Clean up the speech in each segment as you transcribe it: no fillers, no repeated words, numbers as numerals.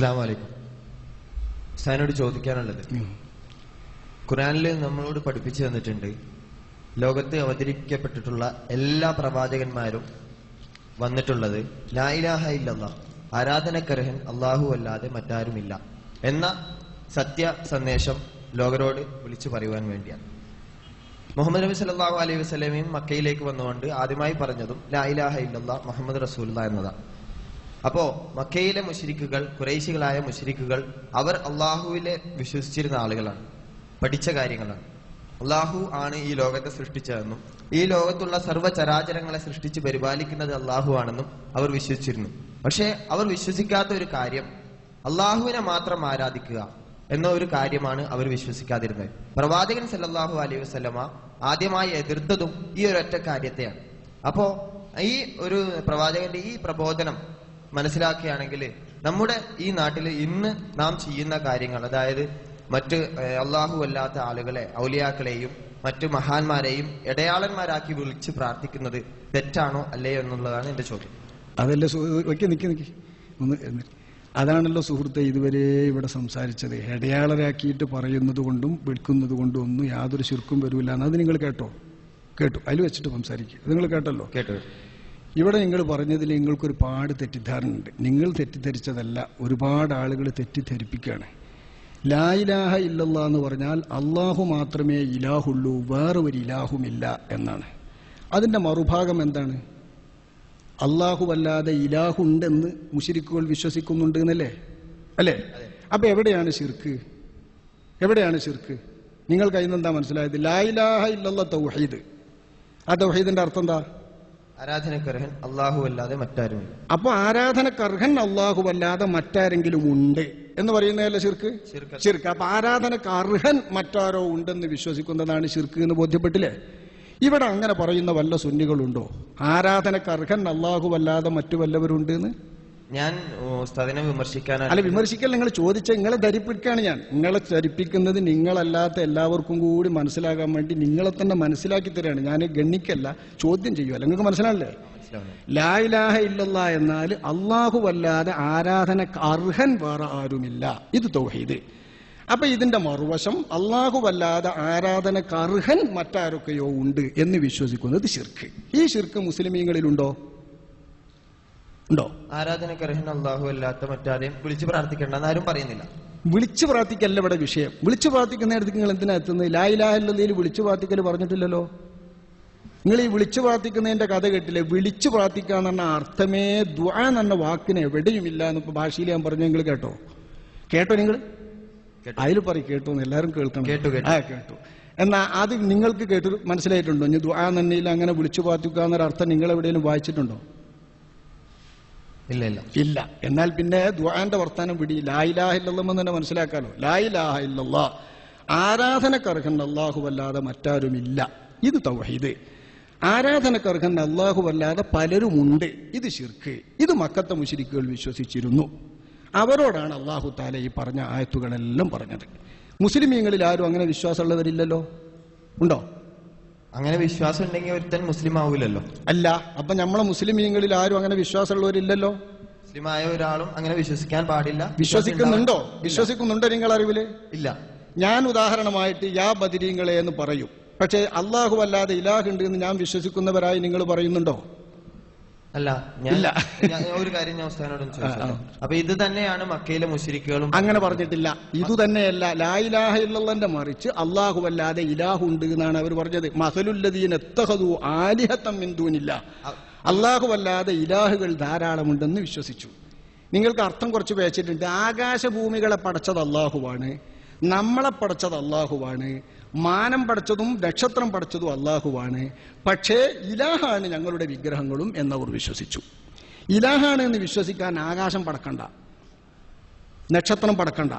അസ്സലാമു അലൈക്കും. ഉസ്താദിനോട് ചോദിക്കാനുള്ളത്, ഖുർആനിൽ നമ്മളോട് പഠിപ്പിച്ചു തന്നിട്ടുണ്ട്, ലോകത്ത് അവതരിപ്പിക്കപ്പെട്ടിട്ടുള്ള എല്ലാ പ്രവാചകന്മാരും വന്നിട്ടുള്ളത് ലാ ഇലാഹ ഇല്ലല്ലാഹ്, ആരാധനക്കർഹൻ അല്ലാഹു അല്ലാതെ മറ്റാരുമില്ല എന്ന സത്യ സന്ദേശം ലോകരോട് വിളിച്ചു പറയുവാൻ വേണ്ടിയാണ്. മുഹമ്മദ് നബി സല്ലല്ലാഹു അലൈഹി വസല്ലമയും മക്കയിലേക്ക് വന്നുകൊണ്ട് ആദ്യമായി പറഞ്ഞതും ലാ ഇലാഹ ഇല്ലല്ലാഹ് മുഹമ്മദ് റസൂലുള്ളാഹി എന്നതാണ്. അപ്പോ മക്കയിലെ മുശ്രിക്കുകൾ, ഖുറൈശികളായ മുശ്രിക്കുകൾ, അവർ അള്ളാഹുവിലെ വിശ്വസിച്ചിരുന്ന ആളുകളാണ്, പഠിച്ച കാര്യങ്ങളാണ്. അള്ളാഹു ആണ് ഈ ലോകത്തെ സൃഷ്ടിച്ചതെന്നും ഈ ലോകത്തുള്ള സർവ്വചരാചരങ്ങളെ സൃഷ്ടിച്ച് പരിപാലിക്കുന്നത് അള്ളാഹു ആണെന്നും അവർ വിശ്വസിച്ചിരുന്നു. പക്ഷേ അവർ വിശ്വസിക്കാത്ത ഒരു കാര്യം, അള്ളാഹുവിനെ മാത്രം ആരാധിക്കുക എന്ന ഒരു കാര്യമാണ് അവർ വിശ്വസിക്കാതിരുന്നത്. പ്രവാചകൻ സല്ലല്ലാഹു അലൈഹി വസല്ലമ ആദ്യമായി എതിർത്തതും ഈ ഒരൊറ്റ കാര്യത്തെയാണ്. അപ്പോ ഈ ഒരു പ്രവാചകന്റെ ഈ പ്രബോധനം മനസ്സിലാക്കുകയാണെങ്കിൽ നമ്മുടെ ഈ നാട്ടിൽ ഇന്ന് നാം ചെയ്യുന്ന കാര്യങ്ങൾ, അതായത് മറ്റ് അള്ളാഹു അല്ലാത്ത ആളുകളെ, ഔലിയാക്കളെയും മറ്റു മഹാന്മാരെയും ഇടയാളന്മാരാക്കി വിളിച്ച് പ്രാർത്ഥിക്കുന്നത് തെറ്റാണോ അല്ലയോ എന്നുള്ളതാണ് എന്റെ ചോദ്യം. അതല്ലേ അതാണല്ലോ സുഹൃത്തെ ഇതുവരെ ഇവിടെ സംസാരിച്ചത്. ഇടയാളരാക്കിയിട്ട് പറയുന്നത് കൊണ്ടും വിളിക്കുന്നത് കൊണ്ടും ഒന്നും യാതൊരു ശിർക്കും വരൂല. അത് നിങ്ങൾ കേട്ടു, അതിൽ വെച്ചിട്ട് സംസാരിക്കുക. നിങ്ങൾ കേട്ടല്ലോ? കേട്ടു. ഇവിടെ നിങ്ങൾ പറഞ്ഞതിൽ നിങ്ങൾക്കൊരുപാട് തെറ്റിദ്ധാരണ ഉണ്ട്. നിങ്ങൾ തെറ്റിദ്ധരിച്ചതല്ല, ഒരുപാട് ആളുകൾ തെറ്റിദ്ധരിപ്പിക്കുകയാണ്. ലാ ഇലാഹ ഇല്ലല്ലാഹ് എന്ന് പറഞ്ഞാൽ അള്ളാഹു മാത്രമേ ഇലാഹുള്ളൂ, വേറെ ഒരു ഇലാഹുമില്ല എന്നാണ്. അതിന്റെ മറുഭാഗം എന്താണ്? അള്ളാഹു അല്ലാതെ ഇലാഹുണ്ടെന്ന് മുശ്രിക്കുകൾ വിശ്വസിക്കുന്നുണ്ട് എന്നല്ലേ? അല്ലേ? അപ്പൊ എവിടെയാണ് ശിർക്ക്? എവിടെയാണ് ശിർക്ക്? നിങ്ങൾക്ക് അതിനെന്താ മനസ്സിലായത്? ലാ ഇലാഹ ഇല്ലല്ലാഹ് തൗഹീദ്. ആ തൗഹീദിന്റെ അർത്ഥം എന്താ? ആരാധനക്കർഹൻ അള്ളാഹു അല്ലാതെ മറ്റാരുമില്ല. അപ്പൊ ആരാധനക്കർഹൻ അള്ളാഹു അല്ലാതെ മറ്റാരെങ്കിലും ഉണ്ട് എന്ന് പറയുന്നതല്ല ശിർക്ക്? ശിർക്ക്. അപ്പൊ ആരാധനക്കർഹൻ മറ്റാരോ ഉണ്ടെന്ന് വിശ്വസിക്കുന്നതാണ് ശിർക്ക് എന്ന് ബോധ്യപ്പെട്ടില്ലേ? ഇവിടെ അങ്ങനെ പറയുന്ന വല്ല സുന്നികളുണ്ടോ? ആരാധനക്കർഹൻ അള്ളാഹു അല്ലാതെ മറ്റു വല്ലവരുണ്ട് എന്ന്? ഞാൻ ഉസ്താദിനെ വിമർശിക്കാനാണ്. അല്ല, വിമർശിക്കൽ നിങ്ങൾ ചോദിച്ച നിങ്ങളെ ധരിപ്പിക്കുകയാണ് ഞാൻ. നിങ്ങളെ ധരിപ്പിക്കുന്നത് നിങ്ങളല്ലാത്ത എല്ലാവർക്കും കൂടി മനസ്സിലാകാൻ വേണ്ടി നിങ്ങളെ തന്നെ മനസ്സിലാക്കി തരികയാണ്. ഞാൻ ഗണ്ണിക്കല്ല, ചോദ്യം ചെയ്യുമല്ല. നിങ്ങൾക്ക് മനസ്സിലാണല്ലേ? ലാ ഇലാഹ ഇല്ലല്ലാഹ് എന്നാൽ അള്ളാഹു അല്ലാതെ ആരാധനക്ക് അർഹൻ വേറെ ആരുമില്ല, ഇത് തൗഹീദ്. അപ്പൊ ഇതിന്റെ മറുവശം അള്ളാഹു അല്ലാതെ ആരാധനക്ക് അർഹൻ മറ്റാരൊക്കെയോ ഉണ്ട് എന്ന് വിശ്വസിക്കുന്നത് ശിർക്ക്. ഈ ശിർക്ക് മുസ്ലിമീങ്ങളിലുണ്ടോ? ഉണ്ടോ? ആരാധനക്കർഹൻ അള്ളാഹു അല്ലാത്ത മറ്റാരെയും വിളിച്ച് പ്രാർത്ഥിക്കേണ്ടെന്ന് ആരും പറയുന്നില്ല. വിളിച്ചു പ്രാർത്ഥിക്കല്ല ഇവിടെ വിഷയം. വിളിച്ചു പ്രാർത്ഥിക്കുന്നിടത്ത് നിങ്ങൾ എന്തിനാ എത്തുന്നത്? ലാ ഇലാഹ ഇല്ലല്ലാഹ് വിളിച്ചു പ്രാർത്ഥിക്കൽ പറഞ്ഞിട്ടില്ലല്ലോ. നിങ്ങൾ ഈ വിളിച്ചു പ്രാർത്ഥിക്കുന്നതിന്റെ കഥ കേട്ടില്ലേ? വിളിച്ചു പ്രാർത്ഥിക്കുക എന്ന് പറഞ്ഞ അർത്ഥമേ ദുആ എന്ന വാക്കിന് എവിടെയുമില്ല എന്ന് ഭാഷയിൽ ഞാൻ പറഞ്ഞു. നിങ്ങൾ കേട്ടോ? നിങ്ങൾ അതിൽ പറയും കേട്ടോ എന്ന് എല്ലാവരും കേൾക്കണം. കേട്ടു. എന്നാ അത് നിങ്ങൾക്ക് കേട്ടു മനസ്സിലായിട്ടുണ്ടോ? ഇനി ദുആ നന്നയിൽ അങ്ങനെ വിളിച്ചു പ്രാർത്ഥിക്കുക എന്നൊരു അർത്ഥം നിങ്ങൾ എവിടെയെങ്കിലും വായിച്ചിട്ടുണ്ടോ? ഇല്ല. എന്നാൽ പിന്നെ ദുആന്റെ വർത്താനം പിടി. ലാ ഇലാഹ ഇല്ലല്ലാഹ് തന്നെ മനസ്സിലാക്കാലോ. ലാ ഇലാഹ ഇല്ലല്ലാഹ്, ആരാധനക്കർഹൻ അല്ലാഹു അല്ലാതെ മറ്റാരുമില്ല, ഇത് തൗഹീദ്. ആരാധനക്കർഹൻ അല്ലാഹു അല്ലാതെ പലരുമുണ്ട്, ഇത് ശിർക്ക്. ഇത് മക്കത്തെ മുശ്രിക്കുകൾ വിശ്വസിച്ചിരുന്നു. അവരോടാണ് അല്ലാഹു തആല ഈ പറഞ്ഞ ആയത്തുകളെല്ലാം പറഞ്ഞത്. മുസ്ലിമീങ്ങളിൽ ആരും അങ്ങനെ വിശ്വാസമുള്ളവരില്ലല്ലോ. ഉണ്ടോ? അങ്ങനെ വിശ്വാസം ഉണ്ടെങ്കിൽ ഒരുത്തൻ മുസ്ലിം ആവൂലല്ലോ. അല്ല, അപ്പൊ നമ്മളെ മുസ്ലിമീങ്ങളിൽ ആരും അങ്ങനെ വിശ്വാസമുള്ളവരില്ലല്ലോ. മുസ്ലിമായ ഒരാളും അങ്ങനെ വിശ്വസിക്കാൻ പാടില്ല. വിശ്വസിക്കുന്നുണ്ടോ നിങ്ങൾ അറിവില്? ഇല്ല. ഞാൻ ഉദാഹരണമായിട്ട് യാ ബദരീങ്ങളെ എന്ന് പറയും. പക്ഷേ അള്ളാഹു അല്ലാതെ ഇലാഹുണ്ട് എന്ന് ഞാൻ വിശ്വസിക്കുന്നവരായി നിങ്ങൾ പറയുന്നുണ്ടോ? അല്ല. ഒരു കാര്യം ഞാൻ ഉസ്താദിനോട് ചോദിച്ചു. അപ്പൊ ഇത് തന്നെയാണ് മക്കയിലെ മുശ്രിക്കുകളും അങ്ങനെ പറഞ്ഞിട്ടില്ല. ഇതു തന്നെയല്ല ലാ ഇലാഹ ഇല്ലല്ലാഹ്ന്റെ മറിച്ച് അള്ളാഹു അല്ലാതെ ഇലാഹുണ്ട് എന്നാണ് അവർ പറഞ്ഞത്. മസലുല്ലദീന ഇത്തഖദു ആലിഹത്തൻ മിൻ ദൂനില്ലാഹ്, അള്ളാഹു അല്ലാതെ ഇലാഹുകൾ ധാരാളമുണ്ടെന്ന് വിശ്വസിച്ചു. നിങ്ങൾക്ക് അർത്ഥം കുറച്ച് പേച്ചിട്ടുണ്ട്. ആകാശഭൂമികളെ പടച്ചത് അള്ളാഹുവാണ്, നമ്മളെ പടച്ചത് അള്ളാഹുവാണ്, മാനം പടച്ചതും നക്ഷത്രം പടച്ചതും അള്ളാഹുവാണ്. പക്ഷേ ഇലാഹാണ് ഞങ്ങളുടെ വിഗ്രഹങ്ങളും എന്നവർ വിശ്വസിച്ചു. ഇലാഹാണ് എന്ന് വിശ്വസിക്കാൻ ആകാശം പടക്കണ്ട, നക്ഷത്രം പടക്കണ്ട.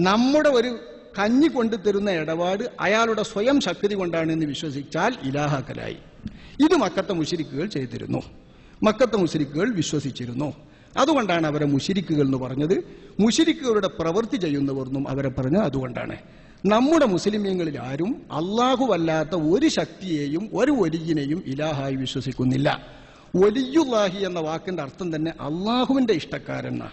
നമ്മുടെ ഒരു കഞ്ഞി കൊണ്ടു തരുന്ന ഇടപാട് അയാളുടെ സ്വയം ശക്തി കൊണ്ടാണ് എന്ന് വിശ്വസിച്ചാൽ ഇലാഹാക്കലായി. ഇത് മക്കത്തെ മുശ്രിക്കുകൾ ചെയ്തിരുന്നു, മക്കത്തെ മുശ്രിക്കുകൾ വിശ്വസിച്ചിരുന്നു. അതുകൊണ്ടാണ് അവരെ മുശ്രിക്കുകൾ എന്ന് പറഞ്ഞത്. മുശ്രിക്കുകളുടെ പ്രവൃത്തി ചെയ്യുന്നവർന്നും അവരെ പറഞ്ഞത് അതുകൊണ്ടാണ്. നമ്മുടെ മുസ്ലിമീങ്ങളിൽ ആരും അള്ളാഹു അല്ലാത്ത ഒരു ശക്തിയെയും ഒരു വലിയനെയും ഇലാഹായി വിശ്വസിക്കുന്നില്ല. വലിയുല്ലാഹി എന്ന വാക്കിന്റെ അർത്ഥം തന്നെ അള്ളാഹുവിന്റെ ഇഷ്ടക്കാരനാ.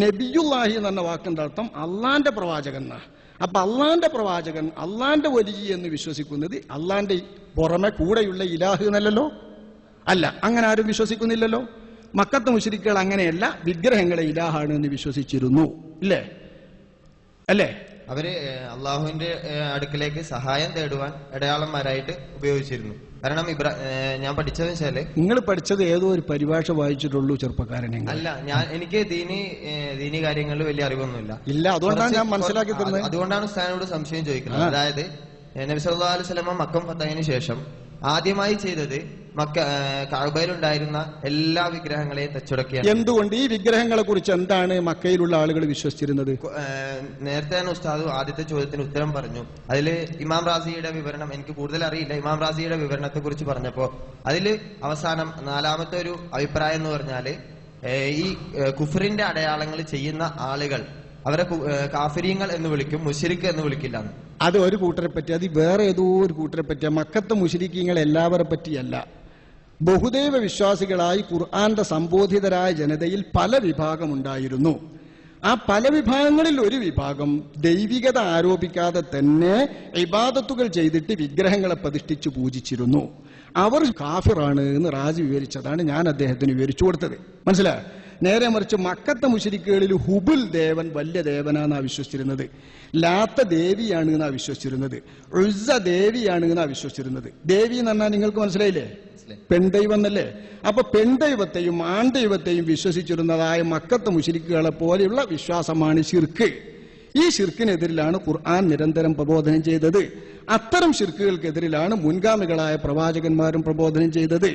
നബിയുല്ലാഹി എന്ന് പറഞ്ഞ വാക്കിന്റെ അർത്ഥം അള്ളാന്റെ പ്രവാചകൻ എന്നാ. അപ്പൊ അള്ളാന്റെ പ്രവാചകൻ, അള്ളാന്റെ വലിയ എന്ന് വിശ്വസിക്കുന്നത് അള്ളാന്റെ പുറമെ കൂടെയുള്ള ഇലാഹ് എന്നല്ലല്ലോ. അല്ല, അങ്ങനെ ആരും വിശ്വസിക്കുന്നില്ലല്ലോ. മക്കത്തെ മുശ്രിക്കുകൾ അങ്ങനെയല്ല, വിഗ്രഹങ്ങളെ ഇലാഹാണ് എന്ന് വിശ്വസിച്ചിരുന്നു. ഇല്ലേ? അല്ലേ? അവര് അള്ളാഹുവിന്റെ അടുക്കിലേക്ക് സഹായം തേടുവാൻ ഇടയാളന്മാരായിട്ട് ഉപയോഗിച്ചിരുന്നു. കാരണം ഞാൻ പഠിച്ചതെന്ന് വെച്ചാല്, നിങ്ങൾ പഠിച്ചത് ഏതോ ഒരു പരിഭാഷ വായിച്ചിട്ടുള്ളൂ ചെറുപ്പക്കാരനെ. അല്ല, എനിക്ക് ദീനി കാര്യങ്ങളിൽ വലിയ അറിവൊന്നുമില്ല. ഇല്ല, അതുകൊണ്ടാണ് ഞാൻ മനസ്സിലാക്കി തരുന്നത്. അതുകൊണ്ടാണ് ഉസ്താദിനോട് സംശയം ചോദിക്കുന്നത്. അതായത് നബി സല്ലല്ലാഹു അലൈഹി വസല്ലം മക്കം ഫതഹിന് ശേഷം ആദ്യമായി ചെയ്തത് കഅബയിലുണ്ടായിരുന്ന എല്ലാ വിഗ്രഹങ്ങളെയും തച്ചുടക്കിയാണ്. എന്തുകൊണ്ട്? ഈ വിഗ്രഹങ്ങളെ കുറിച്ച് എന്താണ് മക്കയിലുള്ള ആളുകൾ വിശ്വസിച്ചിരുന്നത്? നേരത്തെ തന്നെ ഉസ്താദ് ആദ്യത്തെ ചോദ്യത്തിന് ഉത്തരം പറഞ്ഞു. അതില് ഇമാം റാസിയുടെ വിവരണം എനിക്ക് കൂടുതൽ അറിയില്ല. ഇമാം റാസിയുടെ വിവരണത്തെ കുറിച്ച് പറഞ്ഞപ്പോ അതില് അവസാനം നാലാമത്തെ ഒരു അഭിപ്രായം എന്ന് പറഞ്ഞാല്, ഈ കുഫറിന്റെ അടയാളങ്ങൾ ചെയ്യുന്ന ആളുകൾ അവരെ കാഫിരീങ്ങൾ എന്ന് വിളിക്കും, മുശ്രിക്ക് എന്ന് വിളിക്കില്ല. അത് ഒരു കൂട്ടരെ പറ്റി, അത് വേറെ ഏതോ ഒരു കൂട്ടരെ പറ്റിയ. മക്കത്തെ മുശ്രിക്കീങ്ങൾ എല്ലാവരെ പറ്റിയല്ല. ബഹുദൈവ വിശ്വാസികളായി ഖുർആന്റെ സംബോധിതരായ ജനതയിൽ പല വിഭാഗമുണ്ടായിരുന്നു. ആ പല വിഭാഗങ്ങളിൽ ഒരു വിഭാഗം ദൈവികത ആരോപിക്കാതെ തന്നെ ഇബാദത്തുകൾ ചെയ്തിട്ട് വിഗ്രഹങ്ങളെ പ്രതിഷ്ഠിച്ചു പൂജിച്ചിരുന്നു. അവർ കാഫിറാണ് എന്ന് റാജി വിവരിച്ചതാണ് ഞാൻ അദ്ദേഹത്തിന് വിവരിച്ചു കൊടുത്തത്. മനസ്സിലായോ? നേരെ മറിച്ച് മക്കത്തെ മുശ്രിക്കുകളിൽ ഹുബുൽ ദേവൻ വലിയ ദേവനാന്നാ വിശ്വസിച്ചിരുന്നത്, ലാത്ത ദേവിയാണ് എന്നാ വിശ്വസിച്ചിരുന്നത്, ഉസ്സ ദേവിയാണ് എന്നാ വിശ്വസിച്ചിരുന്നത്. ദേവി എന്ന് പറഞ്ഞാൽ നിങ്ങൾക്ക് മനസ്സിലായില്ലേ? പെൺദൈവം എന്നല്ലേ? അപ്പൊ പെൺദൈവത്തെയും ആൺദൈവത്തെയും വിശ്വസിച്ചിരുന്നതായ മക്കത്തെ മുശ്രിക്കുകളെ പോലെയുള്ള വിശ്വാസമാണ് ശിർക്ക്. ഈ ശിർക്കിനെതിരിലാണ് ഖുർആൻ നിരന്തരം പ്രബോധനം ചെയ്തത്. അത്തരം ശിർക്കുകൾക്കെതിരിലാണ് മുൻഗാമികളായ പ്രവാചകന്മാരും പ്രബോധനം ചെയ്തത്.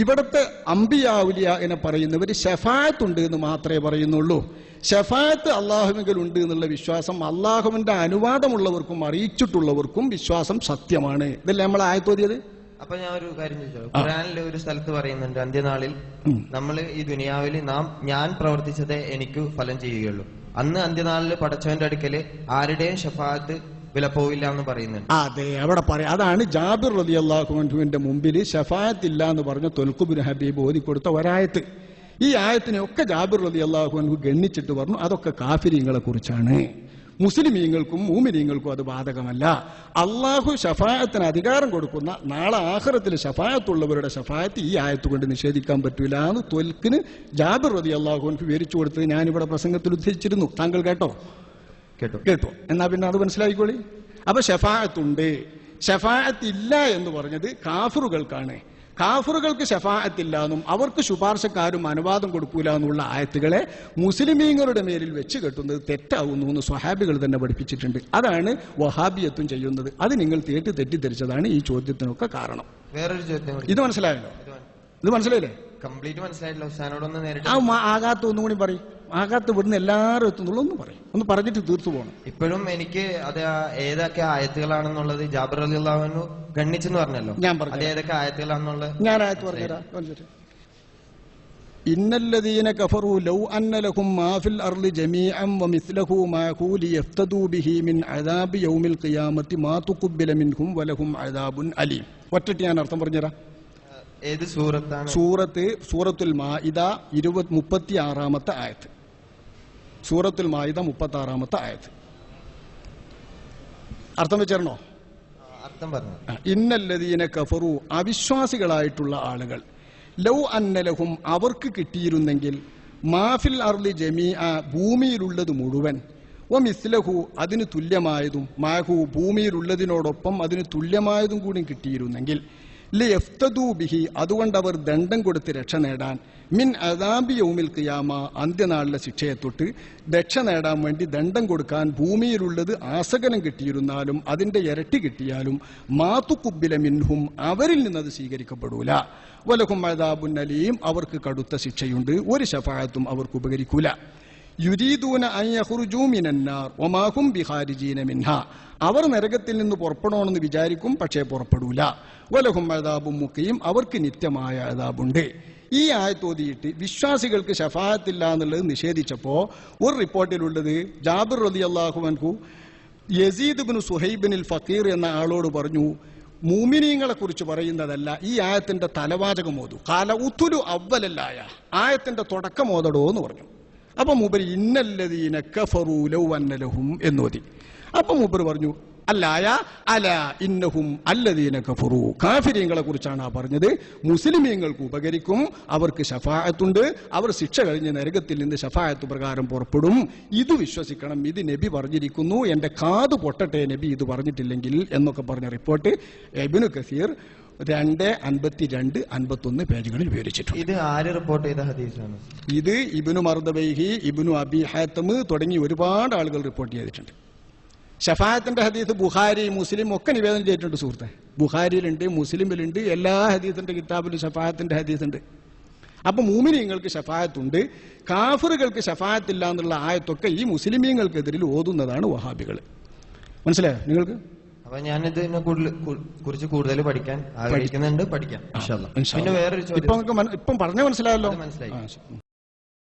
ഇവിടുത്തെ അംബിയാവുലിയ എന്ന് പറയുന്നവർ ഷഫാഅത്ത് ഉണ്ട് എന്ന് മാത്രമേ പറയുന്നുള്ളൂ. ഷഫാഅത്ത് അള്ളാഹുവിൽ ഉണ്ട് എന്നുള്ള വിശ്വാസം അള്ളാഹുവിന്റെ അനുവാദമുള്ളവർക്കും അറിയിച്ചിട്ടുള്ളവർക്കും വിശ്വാസം സത്യമാണ്. ഇതല്ലേ നമ്മൾ ആയത്തോതിയത്? അപ്പൊ ഞാൻ ഒരു കാര്യം ചോദിച്ചോ. ഖുർആനിൽ ഒരു സ്ഥലത്ത് പറയുന്നുണ്ട്, അന്ത്യനാളിൽ നമ്മൾ ഈ ദുനിയാവിൽ ഞാൻ പ്രവർത്തിച്ചതേ എനിക്ക് ഫലം ചെയ്യുകയുള്ളൂ. അന്ന് അന്ത്യനാളിൽ പടച്ചവന്റെ അടുക്കല് ആരുടെയും ഷഫാഅത്ത് വിലപ്പോവില്ല എന്ന് പറയുന്നുണ്ട്. അതെ, അവിടെ പറയാം. അതാണ് ജാബിർ റളിയല്ലാഹു അൻഹുവിന്റെ മുമ്പിൽ ഷഫാഅത്ത് ഇല്ല എന്ന് പറഞ്ഞ തൊൽഖ് ബിൻ ഹബീബ് ഓതിക്കൊടുത്ത ഒരായത്ത്. ഈ ആയത്തിനെ ഒക്കെ ജാബിർ റളിയല്ലാഹു അൻഹു ഗണ്ണിച്ചിട്ട് പറഞ്ഞു അതൊക്കെ കാഫിരീങ്ങളെ കുറിച്ചാണ്, മുസ്ലിമീങ്ങൾക്കും മൂമിനീങ്ങൾക്കും അത് ബാധകമല്ല. അള്ളാഹു ഷഫാഅത്തിന് അധികാരം കൊടുക്കുന്ന നാളെ ആഖിറത്തിൽ ഷഫാഅത്തുള്ളവരുടെ ഷഫാഅത്ത് ഈ ആയത്ത് കൊണ്ട് നിഷേധിക്കാൻ പറ്റൂല എന്ന് തൊൽക്കിന് ജാബിർ റളിയല്ലാഹു അൻഹു വിവരിച്ചു കൊടുത്തത് ഞാനിവിടെ പ്രസംഗത്തിൽ ഉദ്ധരിച്ചിരുന്നു. താങ്കൾ കേട്ടോ? കേട്ടോ? എന്നാ പിന്നെ അത് മനസ്സിലായിക്കോളി. അപ്പൊ ഷഫാഅത്തുണ്ട്. ഷഫാഅത്ത് ഇല്ല എന്ന് പറഞ്ഞത് കാഫിറുകൾക്കാണ്. കാഫിറുകൾക്ക് ഷഫാഅത്തില്ല എന്നും അവർക്ക് ശുപാർശക്കാരും അനുവാദം കൊടുക്കൂല എന്നുള്ള ആയത്തുകളെ മുസ്ലിമീങ്ങളുടെ മേലിൽ വെച്ച് കെട്ടുന്നത് തെറ്റാവുന്നു എന്ന് സ്വഹാബികൾ തന്നെ പഠിപ്പിച്ചിട്ടുണ്ട്. അതാണ് വഹാബിയത്തും ചെയ്യുന്നത്. അത് നിങ്ങൾ തെറ്റിദ്ധരിച്ചതാണ് ഈ ചോദ്യത്തിനൊക്കെ കാരണം. വേറൊരു ചോദ്യം, ഇത് മനസ്സിലായല്ലോ? ഇത് മനസ്സിലായില്ലേ? കംപ്ലീറ്റ് മനസ്സിലായിട്ടില്ല. ഉസ്താദിനോടൊന്ന് നേരിട്ട് ആകാത്ത ഒന്നും കൂടി പറയും. ആകാത്ത ഇവിടുന്ന് എല്ലാവരും എത്തുന്നുള്ളൂ ഒന്ന് പറയും, ഒന്ന് പറഞ്ഞിട്ട് തീർത്തു പോകണം. ഇപ്പോഴും എനിക്ക് അത് ഏതൊക്കെ ആയത്തുകളാണെന്നുള്ളത് ജാബിർ റളിയല്ലാഹു അൻഹു ഗണ്ണിച്ചെന്ന് പറഞ്ഞല്ലോ, ഞാൻ പറഞ്ഞു ഏതൊക്കെ ആയത്തുകളാണെന്നുള്ളത് ഞാൻ ആയത്ത് പറഞ്ഞുതരാം. ഇന്നല്ലദീന കഫറൂ ലൗ അന്ന ലഹും മാ ഫിൽ അർളി ജമീഅൻ വമിസ്ലഹു മഅഹു ലിയഫ്തദൂ ബിഹി മിൻ അദാബി യൗമിൽ ഖിയാമത്തി മാ തുഖബ്ബല മിൻഹും വലഹും അദാബുൻ അലീം. ഒറ്റയ്ക്ക് ഞാൻ അർത്ഥം പറഞ്ഞുതരാം. ഏത് സൂറത്താണ്? സൂറത്തുൽ മാഇദ 36-ാമത്തെ ആയത്ത്. സൂറത്തുൽ മാഇദ 36-ാമത്തെ ആയത്ത്. അർത്ഥം വെച്ചേരണോ? അർത്ഥം പറഞ്ഞു. ഇന്നല്ലദീന കഫറു, അവിശ്വാസികളായിട്ടുള്ള ആളുകൾ, ലൗ അന്നലഹും, അവർക്ക് കിട്ടിയിരുന്നെങ്കിൽ, മാഫിൽ അർളി ജമീഅ, ഭൂമിയിലുള്ളത് മുഴുവൻ, വമിസ്ലഹു, അതിന് തുല്യമായതും, മാഹു, ഭൂമിയിലുള്ളതിനോടൊപ്പം അതിന് തുല്യമായതും കൂടി കിട്ടിയിരുന്നെങ്കിൽ, ലിയഫ്തദൂ ബിഹി, അതുകൊണ്ട് അവർ ദണ്ഡം കൊടുത്ത് രക്ഷ നേടാൻ, മിൻ അദാബി യൗമിൽ ഖിയാമ, അന്ത്യനാളിലെ ശിക്ഷയെ തൊട്ട് രക്ഷ നേടാൻ വേണ്ടി ദണ്ഡം കൊടുക്കാൻ ഭൂമിയിലുള്ളത് ആസകലം കിട്ടിയിരുന്നാലും അതിന്റെ ഇരട്ടി കിട്ടിയാലും മാതുഖുബ്ബില മിൻഹും, അവരിൽ നിന്നത് സ്വീകരിക്കപ്പെടൂല. വലഹും അദാബുൻ അലീം, അവർക്ക് കടുത്ത ശിക്ഷയുണ്ട്. ഒരു ശഫാഅത്തും അവർക്ക് ഉപകരിക്കൂല. യുരീദൂന അൻ യഖ്റുജൂ മിനന്നാർ വമാ ഹും ബിഖാരിജീന മിൻഹാ, അവർ നരകത്തിൽ നിന്ന് പുറപ്പെടണമെന്ന് വിചാരിക്കും, പക്ഷേ പുറപ്പെടൂല. വലഹും അദാബും മുഖീം, അവർക്ക് നിത്യമായ അദാബുണ്ട്. ഈ ആയത്തോതിയിട്ട് വിശ്വാസികൾക്ക് ഷഫാഅത്തില്ല എന്നുള്ളത് നിഷേധിച്ചപ്പോ ഒരു റിപ്പോർട്ടിലുള്ളത് ജാബിർ റളിയല്ലാഹു അൻഹു യസീദ് ഇബ്നു സുഹൈബിനിൽ ഫഖീർ എന്ന ആളോട് പറഞ്ഞു, മൂമിനീങ്ങളെ കുറിച്ച് പറയുന്നതല്ല, ഈ ആയത്തിന്റെ തലവാചകം ഓതു. കാല ഉത്തുലു അവ്വലല്ലായ, ആയത്തിന്റെ തുടക്കം ഓതടോ എന്ന് പറഞ്ഞു. അപ്പൊ മൂപ്പര് ഇന്നല്ലദീന കഫറൂ ലൗ അന്ന ലഹും എന്നോതി. അപ്പൊ മൂപ്പര് പറഞ്ഞു അല്ലായ അല ഇന്നഹും അല്ലദീന കഫറൂ, കാഫിരീങ്ങളെ കുറിച്ചാണ് ആ പറഞ്ഞത്. മുസ്ലിമീങ്ങൾക്ക് ഉപകരിക്കും, അവർക്ക് ശഫാഅത്തുണ്ട്, അവർ ശിക്ഷ കഴിഞ്ഞ് നരകത്തിൽ നിന്ന് ശഫാഅത്ത് പ്രകാരം പുറപ്പെടും. ഇത് വിശ്വസിക്കണം, ഇത് നബി പറഞ്ഞിരിക്കുന്നു, എന്റെ കാത് പൊട്ടട്ടെ നബി ഇത് പറഞ്ഞിട്ടില്ലെങ്കിൽ എന്നൊക്കെ പറഞ്ഞ റിപ്പോർട്ട് ഇബ്നു കസീർ 252, 51 പേജുകളിൽ വിവരിച്ചിട്ടുണ്ട്. ഇത് ആര് റിപ്പോർട്ട് ചെയ്ത ഹദീസാണ്? ഇത് ഇബ്നു മർദബൈഹി, ഇബ്നു അബി ഹാത്തം തുടങ്ങി ഒരുപാട് ആളുകൾ റിപ്പോർട്ട് ചെയ്തിട്ടുണ്ട്. ഷഫാഅത്തിന്റെ ഹദീസ് ബുഖാരി, മുസ്ലിം ഒക്കെ നിവേദനം ചെയ്തിട്ടുണ്ട് സുഹൃത്തെ. ബുഖാരിയിലുണ്ട്, മുസ്ലിമിലുണ്ട്, എല്ലാ ഹദീസിന്റെ കിതാബിലും ഷഫാഅത്തിന്റെ ഹദീസ് ഉണ്ട്. അപ്പൊ മൂമിനീങ്ങൾക്ക് ഷഫാഅത്തുണ്ട്, കാഫിറുകൾക്ക് ഷഫാഅത്തില്ല എന്നുള്ള ആയത്തൊക്കെ ഈ മുസ്ലിമീങ്ങൾക്കെതിരിൽ ഓതുന്നതാണ് വഹാബികൾ. മനസ്സിലായോ നിങ്ങൾക്ക്? അപ്പൊ ഞാനിതിനെ കുറിച്ച് കൂടുതൽ പഠിക്കാൻ ആഗ്രഹിക്കുന്നുണ്ട്, പഠിക്കാം. പിന്നെ വേറൊരു ചോദ്യം, ഇപ്പം പറഞ്ഞ മനസ്സിലായല്ലോ. മനസ്സിലായി.